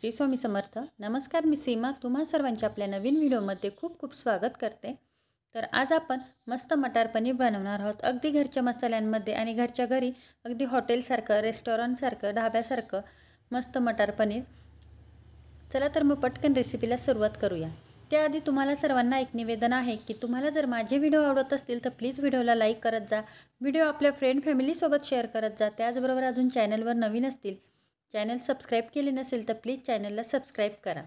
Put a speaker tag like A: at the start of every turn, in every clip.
A: श्री स्वामी समर्थ। नमस्कार, मी सीमा तुम्हा सर्वांच्या आपल्या नवीन व्हिडिओमध्ये खूप खूप स्वागत करते। तर आज आपण मस्त मटार पनीर बनवणार आहोत, अगदी घरच्या मसाल्यांमध्ये आणि घरच्या घरी अगदी हॉटेलसारखं, रेस्टॉरंटसारखं, ढाब्यासारखं मस्त मटार पनीर। चला तर मग पटकन रेसिपीला सुरुवात करूया। त्याआधी तुम्हाला सर्वांना एक निवेदन आहे की तुम्हाला जर माझे व्हिडिओ आवडत असतील तर प्लीज व्हिडिओला लाईक करत जा, व्हिडिओ आपल्या फ्रेंड फॅमिलीसोबत शेअर करत जा। त्याचबरोबर अजून चॅनलवर नवीन असतील, चॅनल सबस्क्राइब केले नसेल तर प्लीज चॅनलला सबस्क्राइब करा।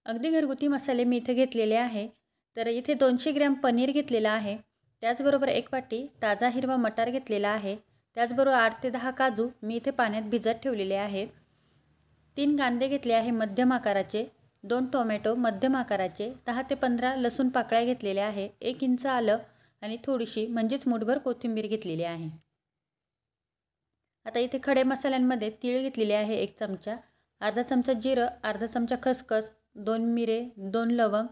A: अगदी घरगुती मसाले मी इथे घेतलेले आहे। तर इथे 200 ग्रॅम पनीर घेतलेला आहे, त्याचबरोबर 1 वाटी ताजा हिरवा मटार घेतलेला आहे, त्याचबरोबर 8 ते 10 काजू मी इथे पाण्यात भिजत ठेवलेले आहेत। 3 कांदे घेतले आहे मध्यम आकाराचे, 2 टोमॅटो मध्यम आकाराचे, 10 ते 15 लसूण पाकळ्या घेतलेल्या आहे, 1 इंच आलं आणि थोडीशी म्हणजेच मुठभर कोथिंबीर घेतलेली आहे। आता इथे खडे मसाल्यांमध्ये तीळ घेतलेले आहे 1 चमचा, अर्धा चमचा जिरं, अर्धा चमचा खसखस, 2 मिरे, 2 लवंग,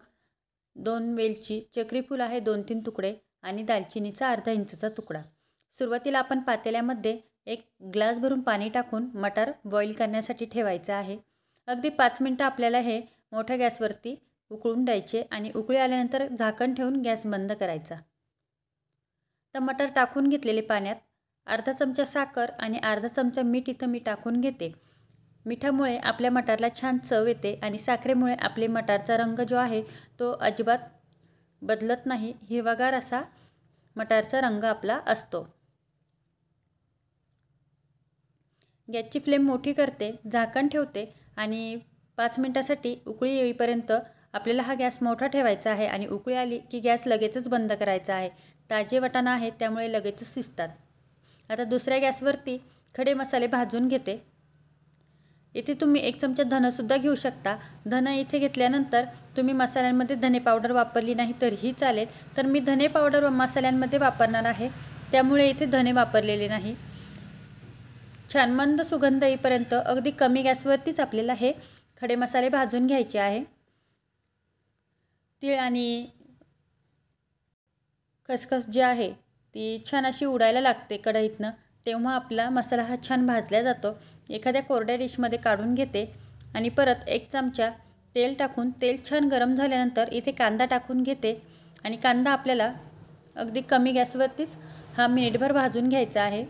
A: 2 वेलची, चक्री फूल आहे 2-3 तुकडे आणि दालचिनीचा अर्धा इंचचा तुकडा। सुरुवातीला आपण पातेल्यामध्ये 1 ग्लास भरून पाणी टाकून मटार बॉईल करण्यासाठी ठेवायचं आहे। अगदी 5 मिनिटं आपल्याला हे मोठ्या गॅसवरती उकळून द्यायचे आणि उकळी आल्यानंतर झाकण ठेवून गॅस बंद करायचा। तर मटार टाकून घेतलेले पाण्यात अर्धा चमचा साखर आणि अर्धा चमचा मीठ इथं मी टाकून घेते। मिठामुळे आपल्या मटारला छान चव येते आणि साखरेमुळे आपले मटारचा रंग जो आहे तो अजिबात बदलत नाही, हिरवागार असा मटारचा रंग आपला असतो। गॅसची फ्लेम मोठी करते, झाकण ठेवते आणि 5 मिनिटांसाठी उकळी येईपर्यंत आपल्याला हा गॅस मोठा ठेवायचा आहे आणि उकळी आली की गॅस लगेचच बंद करायचा आहे। ताजे वाटाणा आहे त्यामुळे लगेचच शिजतात। आता दुसऱ्या गॅसवरती खडे मसाले भाजून घेते। इथे तुम्ही 1 चमचा धनंसुद्धा घेऊ शकता। धनं इथे घेतल्यानंतर तुम्ही मसाल्यांमध्ये धने पावडर वापरली नाही तरीही चालेल, तर मी धने पावडर मसाल्यांमध्ये वापरणार आहे त्यामुळे इथे धने वापरलेले नाही। छान मंद सुगंध येईपर्यंत अगदी कमी गॅसवरतीच आपल्याला हे खडे मसाले भाजून घ्यायचे आहे। तीळ आणि खसखस जी आहे ती छान अशी उडायला लागते कढईतनं, तेव्हा आपला मसाला हा छान भाजला जातो। एखाद्या कोरड्या डिशमध्ये काढून घेते आणि परत 1 चमचा तेल टाकून तेल छान गरम झाल्यानंतर इथे कांदा टाकून घेते आणि कांदा आपल्याला अगदी कमी गॅसवरतीच हा मिनिटभर भाजून घ्यायचा आहे।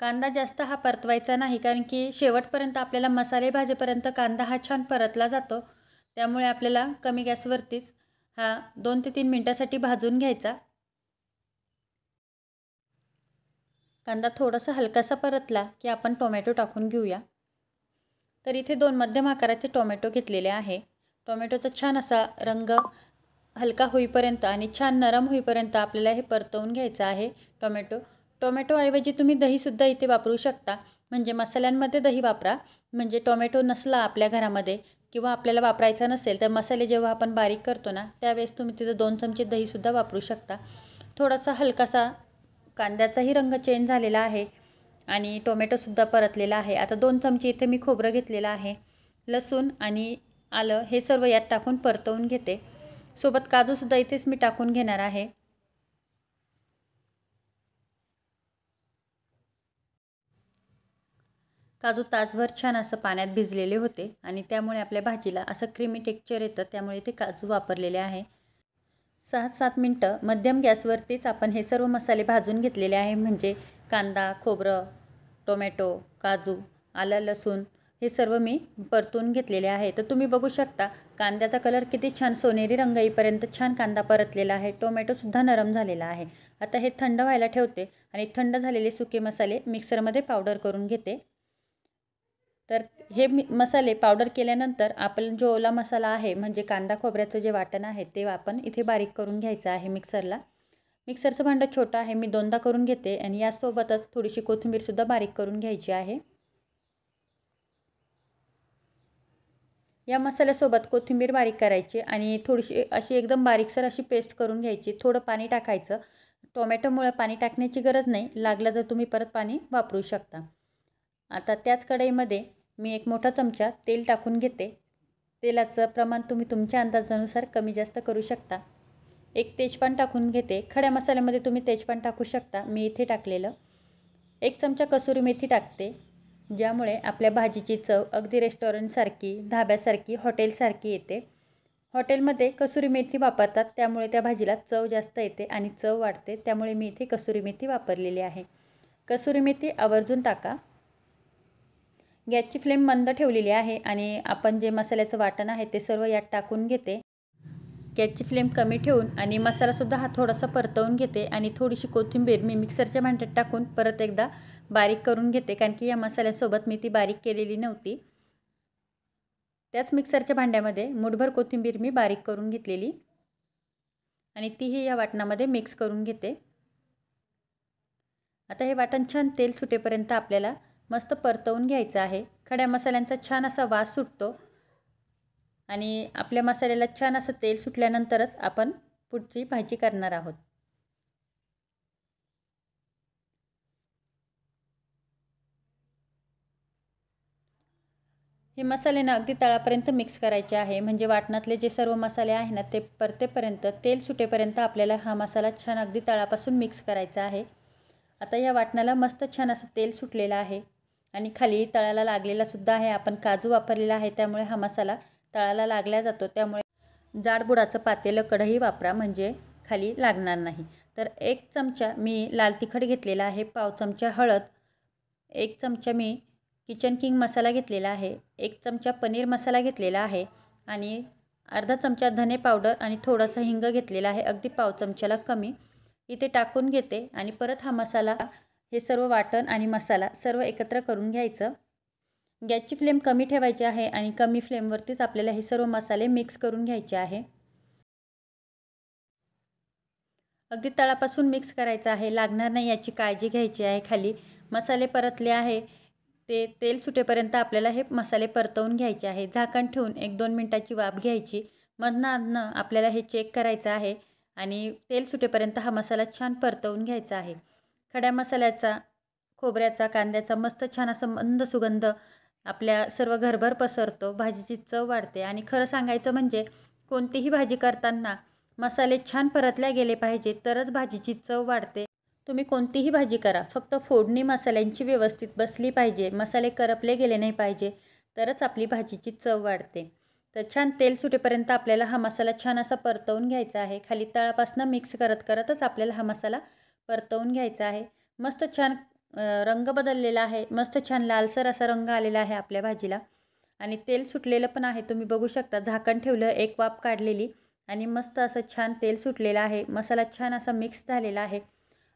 A: कांदा जास्त हा परतवायचा नाही, कारण की शेवटपर्यंत आपल्याला मसाले भाजेपर्यंत कांदा हा छान परतला जातो, त्यामुळे आपल्याला कमी गॅसवरतीच हा 2 ते 3 मिनिटांसाठी भाजून घ्यायचा। कांदा थोडासा हलकासा परतला की आपण टोमॅटो टाकून घेऊया। तर इथे 2 मध्यम आकाराचे टोमॅटो घेतलेले आहे। टोमॅटोचा छान असा रंग हलका होईपर्यंत आणि छान नरम होईपर्यंत आपल्याला हे परतवून घ्यायचं आहे। टोमॅटोऐवजी तुम्ही दहीसुद्धा इथे वापरू शकता, म्हणजे मसाल्यांमध्ये दही वापरा, म्हणजे टोमॅटो नसला आपल्या घरामध्ये किंवा आपल्याला वापरायचा नसेल तर मसाले जेव्हा आपण बारीक करतो ना त्यावेळेस तुम्ही तिथे 2 चमचे दहीसुद्धा वापरू शकता। थोडासा हलकासा कांद्याचाही रंग चेंज झालेला आहे आणि टोमॅटोसुद्धा परतलेला आहे। आता 2 चमचे इथे मी खोबरं घेतलेलं आहे, लसूण आणि आलं हे सर्व यात टाकून परतवून घेते। सोबत काजूसुद्धा इथेच मी टाकून घेणार आहे। काजू तासभर छान असं पाण्यात भिजलेले होते आणि त्यामुळे आपल्या भाजीला असं क्रीमी टेक्स्चर येतं, त्यामुळे इथे काजू वापरलेले आहे। 6-7 मिनिटं मध्यम गॅसवरतीच आपण हे सर्व मसाले भाजून घेतलेले आहे, म्हणजे कांदा, खोबरं, टोमॅटो, काजू, आलं, लसूण हे सर्व मी परतून घेतलेले आहे। तर तुम्ही बघू शकता कांद्याचा कलर किती छान सोनेरी रंग येईपर्यंत छान कांदा परतलेला आहे, टोमॅटोसुद्धा नरम झालेला आहे। आता हे थंड व्हायला ठेवते आणि थंड झालेले सुके मसाले मिक्सरमध्ये पावडर करून घेते। तर हे मसाले पावडर केल्यानंतर आपण जो ओला मसाला आहे, म्हणजे कांदा खोबऱ्याचं जे वाटण आहे ते आपण इथे बारीक करून घ्यायचं आहे मिक्सरला। मिक्सरचं भांडं छोटं आहे, मी 2दा करून घेते आणि यासोबतच थोडीशी कोथिंबीरसुद्धा बारीक करून घ्यायची आहे। या मसाल्यासोबत कोथिंबीर बारीक करायची आणि थोडीशी अशी एकदम बारीकसर अशी पेस्ट करून घ्यायची। थोडं पाणी टाकायचं, टोमॅटोमुळे पाणी टाकण्याची गरज नाही, लागलं तर तुम्ही परत पाणी वापरू शकता। आता त्याच कढईमध्ये मी 1 मोठा चमचा तेल टाकून घेते। तेलाचं प्रमाण तुम्ही तुमच्या अंदाजानुसार कमी जास्त करू शकता। 1 तेजपान टाकून घेते, खड्या मसाल्यामध्ये तुम्ही तेजपान टाकू शकता, मी इथे टाकलेलं। 1 चमचा कसुरी मेथी टाकते, ज्यामुळे आपल्या भाजीची चव अगदी रेस्टॉरंटसारखी, धाब्यासारखी, हॉटेलसारखी येते. हॉटेलमध्ये कसुरी मेथी वापरतात, त्यामुळे त्या भाजीला चव जास्त येते आणि चव वाढते. त्यामुळे मी इथे कसुरी मेथी वापरलेली आहे. कसुरी मेथी आवर्जून टाका. गॅसची फ्लेम मंद ठेवलेली आहे आणि आपण जे मसाल्याचं वाटण आहे ते सर्व यात टाकून घेते. गॅसची फ्लेम कमी ठेवून आणि मसालासुद्धा हा थोडासा परतवून घेते आणि थोडीशी कोथिंबीर मी मिक्सरच्या भांड्यात टाकून परत एकदा बारीक करून घेते, कारण की या मसाल्यासोबत मी ती बारीक केलेली नव्हती. त्याच मिक्सरच्या भांड्यामध्ये मुठभर कोथिंबीर मी बारीक करून घेतलेली आणि तीही या वाटणामध्ये मिक्स करून घेते. आता हे वाटण छान तेल सुटेपर्यंत आपल्याला मस्त परतवून घ्यायचं आहे. खड्या मसाल्यांचा छान असा वास सुटतो आणि आपल्या मसाल्याला छान असं तेल सुटल्यानंतरच आपण पुढची भाजी करणार आहोत. हे मसाले ना अगदी तळापर्यंत मिक्स करायचे आहे, म्हणजे वाटणातले जे सर्व मसाले आहे ना ते परतेपर्यंत, तेल सुटेपर्यंत आपल्याला हा मसाला छान अगदी तळापासून मिक्स करायचा आहे. आता या वाटणाला मस्त छान असं तेल सुटलेलं आहे आणि खाली तळाला लागलेला सुद्धा आहे. आपण काजू वापरलेला आहे, त्यामुळे हा मसाला तळाला लागला जातो. त्यामुळे जाड बुडाचं पातेलं कढई वापरा, म्हणजे खाली लागणार नाही. तर 1 चमचा मी लाल तिखट घेतलेला आहे, पाव चमचा हळद, 1 चमचा मी किचन किंग मसाला घेतलेला आहे, 1 चमचा पनीर मसाला घेतलेला आहे आणि अर्धा चमचा धने पावडर आणि थोडासा हिंग घेतलेला आहे, अगदी पाव चमच्याला कमी. इथे टाकून घेते आणि परत हा मसाला, हे सर्व वाटण आणि मसाला सर्व एकत्र करून घ्यायचं. गॅसची फ्लेम कमी ठेवायची आहे आणि कमी फ्लेमवरतीच आपल्याला हे सर्व मसाले मिक्स करून घ्यायचे आहे. अगदी तळापासून मिक्स करायचं आहे, लागणार नाही याची काळजी घ्यायची आहे. खाली मसाले परतले आहे, ते तेल सुटेपर्यंत आपल्याला हे मसाले परतवून घ्यायचे आहे. झाकण ठेवून 1-2 मिनिटाची वाफ घ्यायची. मधनं आपल्याला हे चेक करायचं आहे आणि तेल सुटेपर्यंत हा मसाला छान परतवून घ्यायचा आहे. खड्या मसाल्याचा, खोबऱ्याचा, कांद्याचा मस्त छान असा मंद सुगंध आपल्या सर्व घरभर पसरतो. भाजीची चव वाढते आणि खरं सांगायचं म्हणजे कोणतीही भाजी करताना मसाले छान परतल्या गेले पाहिजे, तरच भाजीची चव वाढते. तुम्ही कोणतीही भाजी करा, फक्त फोडणी मसाल्यांची व्यवस्थित बसली पाहिजे, मसाले करपले गेले नाही पाहिजे, तरच आपली भाजीची चव वाढते. तर छान तेल सुटेपर्यंत आपल्याला हा मसाला छान असा परतवून घ्यायचा आहे. खाली तळापासून मिक्स करतच आपल्याला हा मसाला परतवून घ्यायचा आहे. मस्त छान रंग बदललेला आहे, मस्त छान लालसर असा रंग आलेला आहे आपल्या भाजीला आणि तेल सुटलेलं पण आहे. तुम्ही बघू शकता, झाकण ठेवलं, 1 वाफ काढलेली आणि मस्त असं छान तेल सुटलेलं आहे. मसाला छान असा मिक्स झालेला आहे.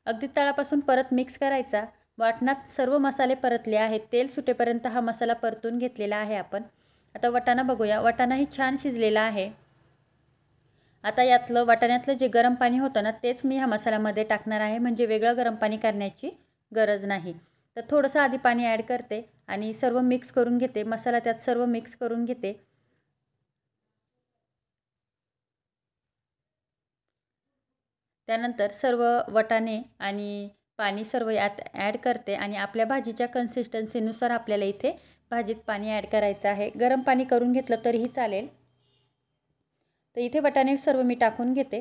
A: अगदी तळापासून परत मिक्स करायचा. वाटणात सर्व मसाले परतले आहेत, तेल सुटेपर्यंत हा मसाला परतून घेतलेला आहे आपण. आता वाटाणा बघूया. वाटाणाही छान शिजलेला आहे. आता यातलं वाटाण्यातलं जे गरम पाणी होतं ना, तेच मी ह्या मसाल्यामध्ये टाकणार आहे, म्हणजे वेगळं गरम पाणी करण्याची गरज नाही. तर थोडंसं आधी पाणी ॲड करते आणि सर्व मिक्स करून घेते. मसाला त्यात सर्व मिक्स करून घेते. त्यानंतर सर्व वाटाणे आणि पाणी सर्व यात ॲड करते आणि आपल्या भाजीच्या कन्सिस्टन्सीनुसार आपल्याला इथे भाजीत पाणी ॲड करायचं आहे. गरम पाणी करून घेतलं तरीही चालेल. तर इथे वाटाणे सर्व मी टाकून घेते.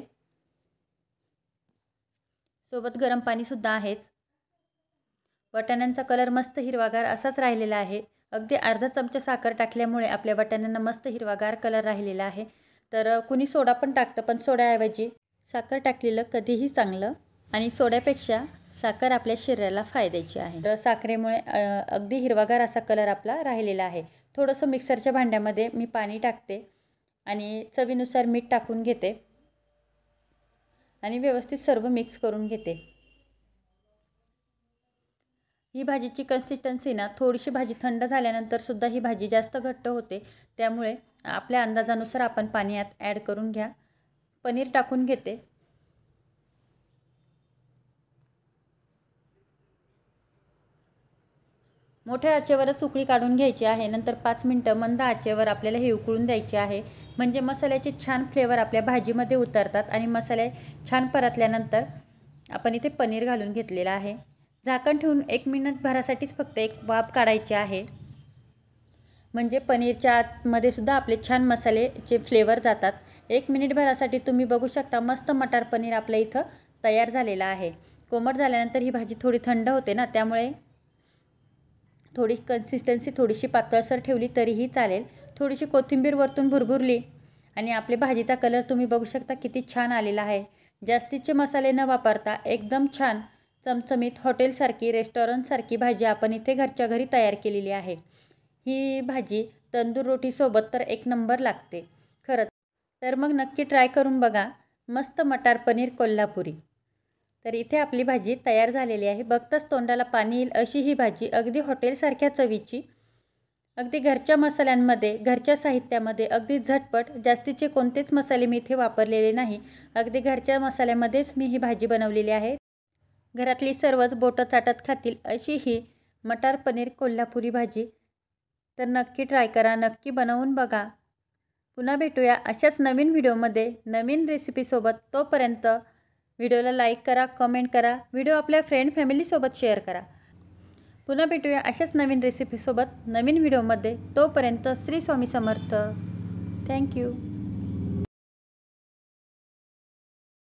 A: सोबत गरम पाणीसुद्धा आहेच. वाटाण्यांचा कलर मस्त हिरवागार असाच राहिलेला आहे. अगदी अर्धा चमचा साखर टाकल्यामुळे आपल्या वाटाण्यांना मस्त हिरवागार कलर राहिलेला आहे. तर कुणी सोडा पण टाकतं, पण सोड्याऐवजी साखर टाकलेलं कधीही चांगलं आणि सोड्यापेक्षा साखर आपल्या शरीराला फायद्याची आहे. तर साखरेमुळे अगदी हिरवागार असा कलर आपला राहिलेला आहे. थोडंसं मिक्सरच्या भांड्यामध्ये मी पाणी टाकते आणि चवीनुसार मीठ टाकून घेते आणि व्यवस्थित सर्व मिक्स करून घेते. ही भाजीची कन्सिस्टन्सी ना, थोडीशी भाजी थंड झाल्यानंतरसुद्धा ही भाजी जास्त घट्ट होते. त्यामुळे आपल्या अंदाजानुसार आपण पाणी यात ॲड करून घ्या. पनीर टाकून घेते. मोठ्या आचेवरच उकळी काढून घ्यायची आहे. नंतर 5 मिनटं मंद आचेवर आपल्याला हे उकळून द्यायचे आहे, म्हणजे मसाल्याचे छान फ्लेवर आपल्या भाजीमध्ये उतरतात आणि मसाले छान परतल्यानंतर आपण इथे पनीर घालून घेतलेलं आहे. झाकण ठेवून 1 मिनिटभरासाठीच फक्त एक वाफ काढायची आहे, म्हणजे पनीरच्या आतमध्ये सुद्धा आपले छान मसाल्याचे फ्लेवर जातात. 1 मिनिटभरासाठी तुम्ही बघू शकता, मस्त मटार पनीर आपलं इथं तयार झालेलं आहे. कोमट झाल्यानंतर ही भाजी थोडी थंड होते ना, त्यामुळे थोडी कन्सिस्टन्सी थोडीशी पातळसर ठेवली तरीही चालेल. थोडीशी कोथिंबीर वरतून भुरभुरली आणि आपले भाजीचा कलर तुम्ही बघू शकता किती छान आलेला आहे. जास्तीचे मसाले न वापरता एकदम छान चमचमीत हॉटेलसारखी रेस्टॉरंटसारखी भाजी आपण इथे घरच्या घरी तयार केलेली आहे. ही भाजी तंदूर रोटीसोबत तर एक नंबर लागते खरंच. तर मग नक्की ट्राय करून बघा मस्त मटार पनीर कोल्हापुरी. तर इथे आपली भाजी तयार झालेली आहे. बघताच तोंडाला पाणी येईल अशी ही भाजी अगदी हॉटेलसारख्या चवीची, अगदी घरच्या मसाल्यांमध्ये, घरच्या साहित्यामध्ये, अगदी झटपट. जास्तीचे कोणतेच मसाले मी इथे वापरलेले नाही. अगदी घरच्या मसाल्यामध्येच मी ही भाजी बनवलेली आहे. घरातली सर्वच बोटं चाटत खातील अशी ही मटार पनीर कोल्हापुरी भाजी. तर नक्की ट्राय करा, नक्की बनवून बघा. पुन्हा भेटूया अशाच नवीन व्हिडिओमध्ये नवीन रेसिपीसोबत. तोपर्यंत व्हिडिओला लाईक करा, कमेंट करा, व्हिडिओ आपल्या फ्रेंड फॅमिलीसोबत शेअर करा. पुन्हा भेटूया अशाच नवीन रेसिपीसोबत नवीन व्हिडिओमध्ये. तोपर्यंत श्री स्वामी समर्थ. थँक्यू.